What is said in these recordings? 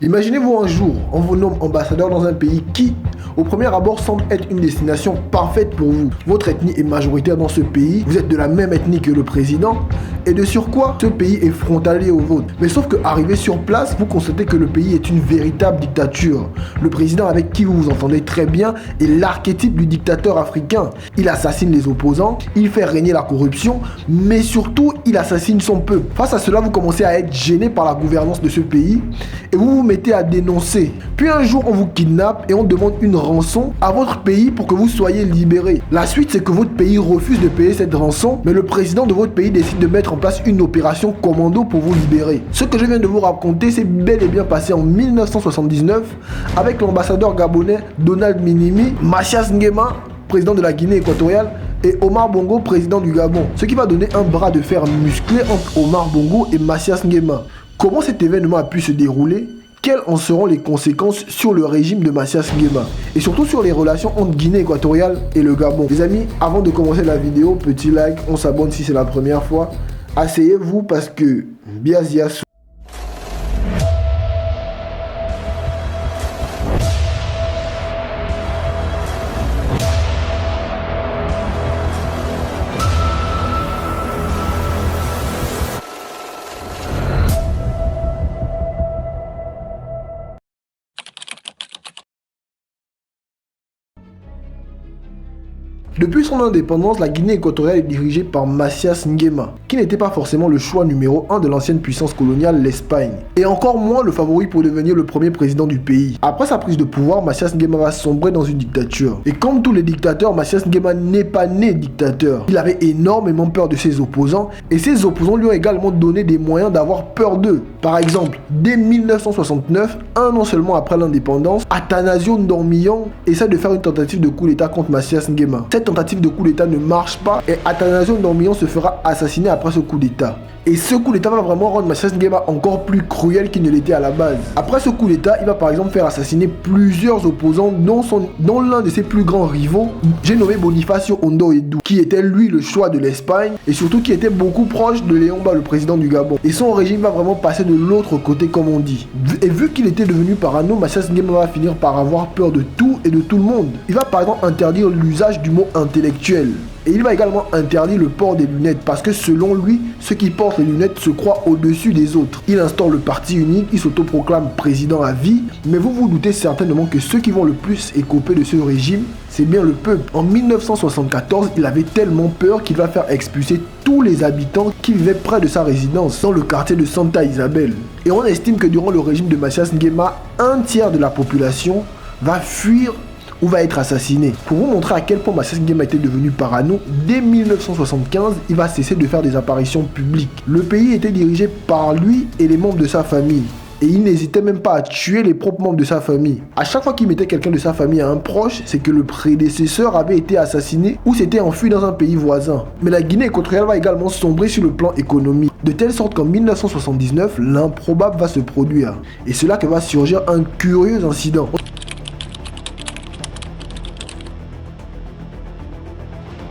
Imaginez-vous un jour, on vous nomme ambassadeur dans un pays qui, au premier abord, semble être une destination parfaite pour vous. Votre ethnie est majoritaire dans ce pays, vous êtes de la même ethnie que le président, et de surcroît, ce pays est frontalier au vôtre. Mais sauf que arrivé sur place, vous constatez que le pays est une véritable dictature. Le président avec qui vous vous entendez très bien est l'archétype du dictateur africain. Il assassine les opposants, il fait régner la corruption, mais surtout, il assassine son peuple. Face à cela, vous commencez à être gêné par la gouvernance de ce pays, et vous vous mettez à dénoncer. Puis un jour, on vous kidnappe et on demande une rançon à votre pays pour que vous soyez libéré. La suite, c'est que votre pays refuse de payer cette rançon, mais le président de votre pays décide de mettre en place une opération commando pour vous libérer. Ce que je viens de vous raconter, c'est bel et bien passé en 1979 avec l'ambassadeur gabonais Donald Minimi, Mathias Nguema, président de la Guinée équatoriale, et Omar Bongo, président du Gabon. Ce qui va donner un bras de fer musclé entre Omar Bongo et Mathias Nguema. Comment cet événement a pu se dérouler? Quelles en seront les conséquences sur le régime de Mathias Nguema et surtout sur les relations entre Guinée équatoriale et le Gabon? Les amis, avant de commencer la vidéo, petit like, on s'abonne si c'est la première fois. Asseyez-vous parce que Biazia. Depuis son indépendance, la Guinée équatoriale est dirigée par Mathias Nguema, qui n'était pas forcément le choix numéro 1 de l'ancienne puissance coloniale, l'Espagne, et encore moins le favori pour devenir le premier président du pays. Après sa prise de pouvoir, Mathias Nguema va sombrer dans une dictature. Et comme tous les dictateurs, Mathias Nguema n'est pas né dictateur. Il avait énormément peur de ses opposants, et ses opposants lui ont également donné des moyens d'avoir peur d'eux. Par exemple, dès 1969, un an seulement après l'indépendance, Atanasio Ndombiyang essaie de faire une tentative de coup d'état contre Mathias Nguema. Cette tentative de coup d'état ne marche pas et Atanasio Ndombiyang se fera assassiner après ce coup d'état. Et ce coup d'état va vraiment rendre Mathias Nguema encore plus cruel qu'il ne l'était à la base. Après ce coup d'état, il va par exemple faire assassiner plusieurs opposants, dont l'un de ses plus grands rivaux, j'ai nommé Bonifacio Ondoedu, qui était lui le choix de l'Espagne et surtout qui était beaucoup proche de Léomba, le président du Gabon. Et son régime va vraiment passer de l'autre côté, comme on dit. Et vu qu'il était devenu parano, Mathias Nguema va finir par avoir peur de tout et de tout le monde. Il va par exemple interdire l'usage du mot intellectuel. Et il va également interdire le port des lunettes parce que selon lui, ceux qui portent les lunettes se croient au-dessus des autres. Il instaure le parti unique, il s'autoproclame président à vie, mais vous vous doutez certainement que ceux qui vont le plus écoper de ce régime, c'est bien le peuple. En 1974, il avait tellement peur qu'il va faire expulser tous les habitants qui vivaient près de sa résidence, dans le quartier de Santa Isabel. Et on estime que durant le régime de Mathias Nguema, un tiers de la population va fuir ou va être assassiné. Pour vous montrer à quel point Mathias Nguema était devenu parano, dès 1975, il va cesser de faire des apparitions publiques. Le pays était dirigé par lui et les membres de sa famille. Et il n'hésitait même pas à tuer les propres membres de sa famille. À chaque fois qu'il mettait quelqu'un de sa famille à un proche, c'est que le prédécesseur avait été assassiné ou s'était enfui dans un pays voisin. Mais la Guinée équatoriale va également sombrer sur le plan économique. De telle sorte qu'en 1979, l'improbable va se produire. Et c'est là que va surgir un curieux incident.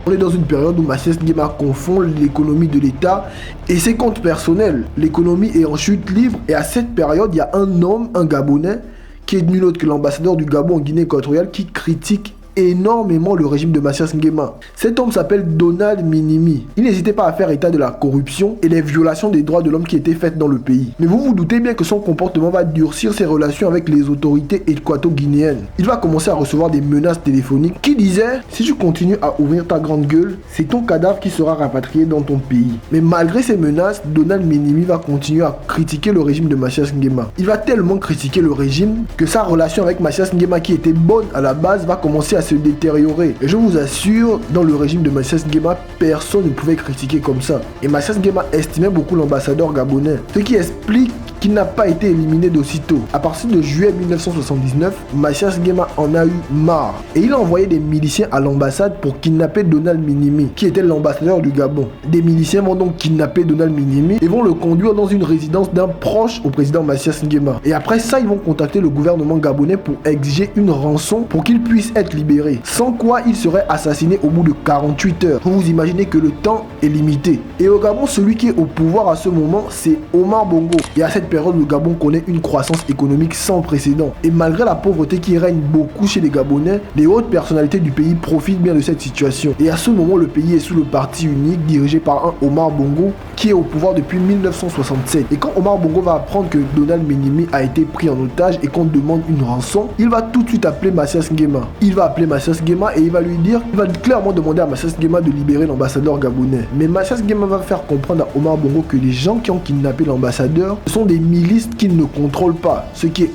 On est dans une période où Mathias Nguema confond l'économie de l'État et ses comptes personnels. L'économie est en chute libre et à cette période, il y a un homme, un Gabonais, qui est nul autre que l'ambassadeur du Gabon en Guinée équatoriale qui critique énormément le régime de Mathias Nguema. Cet homme s'appelle Donald Minimi. Il n'hésitait pas à faire état de la corruption et les violations des droits de l'homme qui étaient faites dans le pays. Mais vous vous doutez bien que son comportement va durcir ses relations avec les autorités équato-guinéennes. Il va commencer à recevoir des menaces téléphoniques qui disaient: si tu continues à ouvrir ta grande gueule, c'est ton cadavre qui sera rapatrié dans ton pays. Mais malgré ces menaces, Donald Minimi va continuer à critiquer le régime de Mathias Nguema. Il va tellement critiquer le régime que sa relation avec Mathias Nguema, qui était bonne à la base, va commencer à se détériorer. Et je vous assure, dans le régime de Mathias Nguema, personne ne pouvait critiquer comme ça. Et Mathias Nguema estimait beaucoup l'ambassadeur gabonais, ce qui explique qu'il n'a pas été éliminé d'aussitôt. À partir de juillet 1979, Mathias Nguema en a eu marre et il a envoyé des miliciens à l'ambassade pour kidnapper Donald Minimi, qui était l'ambassadeur du Gabon. Des miliciens vont donc kidnapper Donald Minimi et vont le conduire dans une résidence d'un proche au président Mathias Nguema. Et après ça, ils vont contacter le gouvernement gabonais pour exiger une rançon pour qu'il puisse être libéré. Sans quoi, il serait assassiné au bout de 48 heures. Vous vous imaginez que le temps est limité. Et au Gabon, celui qui est au pouvoir à ce moment, c'est Omar Bongo. Et à cette période, le Gabon connaît une croissance économique sans précédent. Et malgré la pauvreté qui règne beaucoup chez les Gabonais, les hautes personnalités du pays profitent bien de cette situation. Et à ce moment, le pays est sous le parti unique dirigé par un Omar Bongo qui est au pouvoir depuis 1967. Et quand Omar Bongo va apprendre que Donald Minimi a été pris en otage et qu'on demande une rançon, il va tout de suite appeler Mathias Nguema. Il va appeler Mathias Nguema et il va clairement demander à Mathias Nguema de libérer l'ambassadeur gabonais. Mais Mathias Nguema va faire comprendre à Omar Bongo que les gens qui ont kidnappé l'ambassadeur sont des milices qu'il ne contrôle pas, ce qui est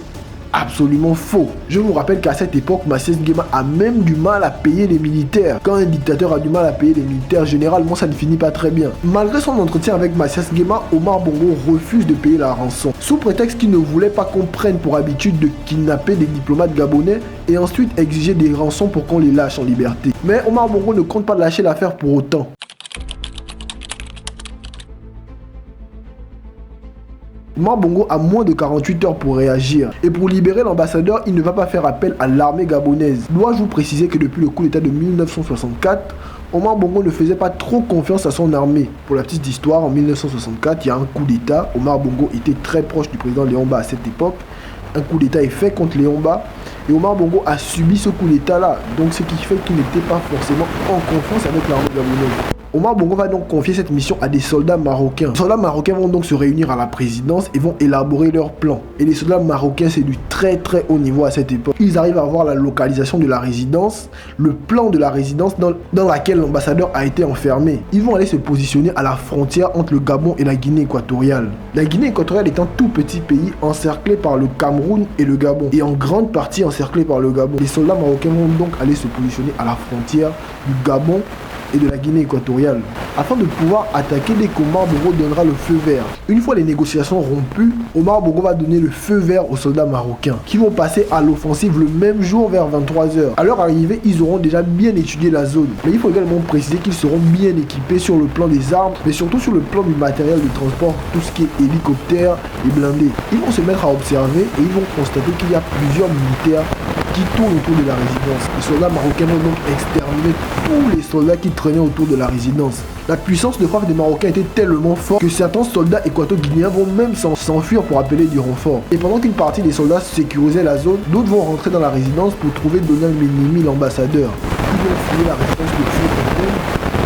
absolument faux. Je vous rappelle qu'à cette époque, Mathias Nguema a même du mal à payer les militaires. Quand un dictateur a du mal à payer les militaires, généralement ça ne finit pas très bien. Malgré son entretien avec Mathias Nguema, Omar Bongo refuse de payer la rançon, sous prétexte qu'il ne voulait pas qu'on prenne pour habitude de kidnapper des diplomates gabonais et ensuite exiger des rançons pour qu'on les lâche en liberté. Mais Omar Bongo ne compte pas lâcher l'affaire pour autant. Omar Bongo a moins de 48 heures pour réagir. Et pour libérer l'ambassadeur, il ne va pas faire appel à l'armée gabonaise. Dois-je vous préciser que depuis le coup d'état de 1964, Omar Bongo ne faisait pas trop confiance à son armée. Pour la petite histoire, en 1964, il y a un coup d'état. Omar Bongo était très proche du président Léon-Mba à cette époque. Un coup d'état est fait contre Léon-Mba. Et Omar Bongo a subi ce coup d'état-là. Donc ce qui fait qu'il n'était pas forcément en confiance avec l'armée gabonaise. Omar Bongo va donc confier cette mission à des soldats marocains. Les soldats marocains vont donc se réunir à la présidence et vont élaborer leur plan. Et les soldats marocains, c'est du très haut niveau à cette époque. Ils arrivent à voir la localisation de la résidence, le plan de la résidence dans laquelle l'ambassadeur a été enfermé. Ils vont aller se positionner à la frontière entre le Gabon et la Guinée équatoriale. La Guinée équatoriale est un tout petit pays encerclé par le Cameroun et le Gabon. Et en grande partie encerclé par le Gabon. Les soldats marocains vont donc aller se positionner à la frontière du Gabon et de la Guinée équatoriale, afin de pouvoir attaquer dès qu'Omar Bongo donnera le feu vert. Une fois les négociations rompues, Omar Bongo va donner le feu vert aux soldats marocains, qui vont passer à l'offensive le même jour vers 23 h. À leur arrivée, ils auront déjà bien étudié la zone. Mais il faut également préciser qu'ils seront bien équipés sur le plan des armes, mais surtout sur le plan du matériel de transport, tout ce qui est hélicoptère et blindés. Ils vont se mettre à observer et ils vont constater qu'il y a plusieurs militaires qui tournent autour de la résidence. Les soldats marocains vont donc exterminer tous les soldats qui traînaient autour de la résidence. La puissance de frappe des Marocains était tellement forte que certains soldats équato-guinéens vont même s'enfuir pour appeler du renfort. Et pendant qu'une partie des soldats sécurisaient la zone, d'autres vont rentrer dans la résidence pour trouver Donald Minimi, l'ambassadeur. Ils vont fouiller la résidence de feu.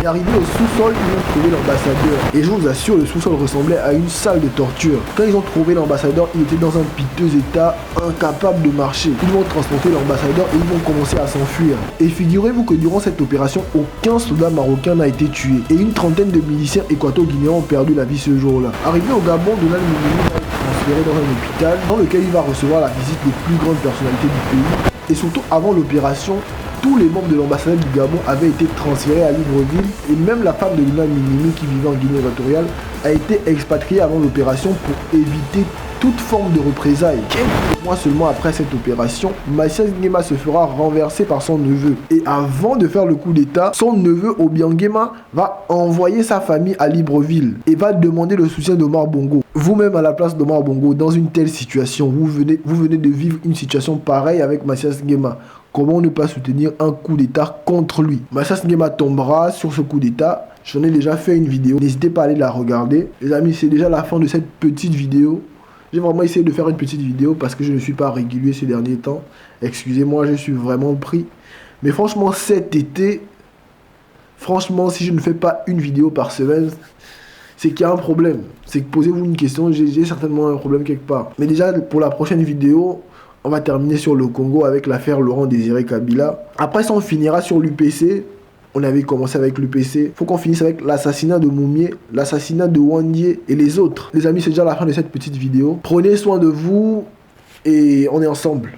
Et arrivé au sous-sol, ils ont trouvé l'ambassadeur. Et je vous assure, le sous-sol ressemblait à une salle de torture. Quand ils ont trouvé l'ambassadeur, il était dans un piteux état, incapable de marcher. Ils vont transporter l'ambassadeur et ils vont commencer à s'enfuir. Et figurez-vous que durant cette opération, aucun soldat marocain n'a été tué. Et une trentaine de miliciens équato-guinéens ont perdu la vie ce jour-là. Arrivé au Gabon, Donald Minimi va être transféré dans un hôpital dans lequel il va recevoir la visite des plus grandes personnalités du pays. Et surtout, avant l'opération, tous les membres de l'ambassade du Gabon avaient été transférés à Libreville et même la femme de Donald Minimi qui vivait en Guinée équatoriale a été expatriée avant l'opération pour éviter toute forme de représailles. Quelques mois seulement après cette opération, Mathias Nguema se fera renverser par son neveu. Et avant de faire le coup d'état, son neveu Obiang Nguema va envoyer sa famille à Libreville et va demander le soutien d'Omar Bongo. Vous-même à la place d'Omar Bongo, dans une telle situation, vous venez de vivre une situation pareille avec Mathias Nguema. Comment ne pas soutenir un coup d'état contre lui? Mathias Nguema tombera sur ce coup d'état. J'en ai déjà fait une vidéo. N'hésitez pas à aller la regarder. Les amis, c'est déjà la fin de cette petite vidéo. J'ai vraiment essayé de faire une petite vidéo parce que je ne suis pas régulier ces derniers temps. Excusez-moi, je suis vraiment pris. Mais franchement, cet été, si je ne fais pas une vidéo par semaine, c'est qu'il y a un problème. C'est que posez-vous une question, j'ai certainement un problème quelque part. Mais déjà, pour la prochaine vidéo, on va terminer sur le Congo avec l'affaire Laurent Désiré Kabila. Après ça, on finira sur l'UPC. On avait commencé avec l'UPC. Faut qu'on finisse avec l'assassinat de Moumié, l'assassinat de Wandié et les autres. Les amis, c'est déjà la fin de cette petite vidéo. Prenez soin de vous et on est ensemble.